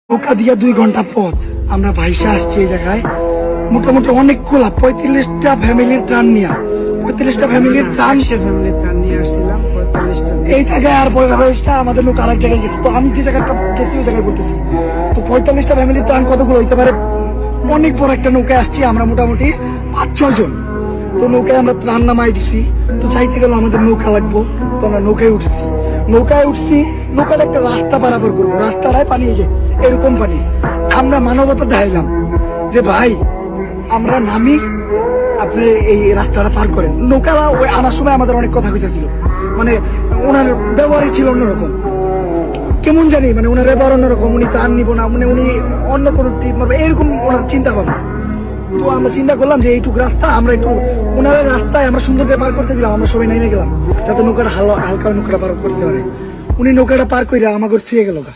নৌকা দিয়া 2 ঘন্টা পথ আমরা ভাইসা আসছি এই জায়গায়। মোটামুটি অনেকগুলা 35টা ফ্যামিলির ত্রাণ নিয়ে 35টা ফ্যামিলির ত্রাণ নিয়ে আসছিলাম 45টা। এই জায়গায় আর 45টা আমাদের লোক আরেক জায়গায় গেছে। তো আমি যে জায়গাটা গেছি ওই জায়গায় বলতেছি, তো 45টা ফ্যামিলির ত্রাণ কতগুলো হইতে পারে? অনেক বড় একটা নৌকায় আসছি আমরা, মোটামুটি 5-6 জন। তো নৌকায় আমরা ত্রাণ নামাই দিছি। তো চাইতে গেল আমাদের নৌকা লাগবো, তো আমরা নৌকায় উঠছি। নৌকার একটা রাস্তা পারাপার করবো, রাস্তাটায় পানি এই যে এরকম পানি। আমরা মানবতা দেখাইলাম যে ভাই আমরা নামি, আপনি এই রাস্তাটা পার করেন। নৌকা ওই আনার সময় আমাদের অনেক কথা কইতেছিল, মানে ওনার ব্যবহারই ছিল অন্যরকম, কেমন জানি, মানে ওনার ব্যবহার অন্যরকম। উনি ত্রাণ নিব না, মানে উনি অন্য কোনো টিপ মারবে, এরকম ওনার চিন্তা ভাবনা। তো আমরা চিন্তা করলাম যে এইটুকু রাস্তা আমরা একটু ওনার রাস্তায় আমরা সুন্দর করে পার করতে দিলাম। আমরা সবাই নেমে গেলাম যাতে নৌকাটা হালকা নৌকাটা পার করতে পারে। উনি নৌকাটা পার করে আমাকে ছুঁয়ে গেল গা।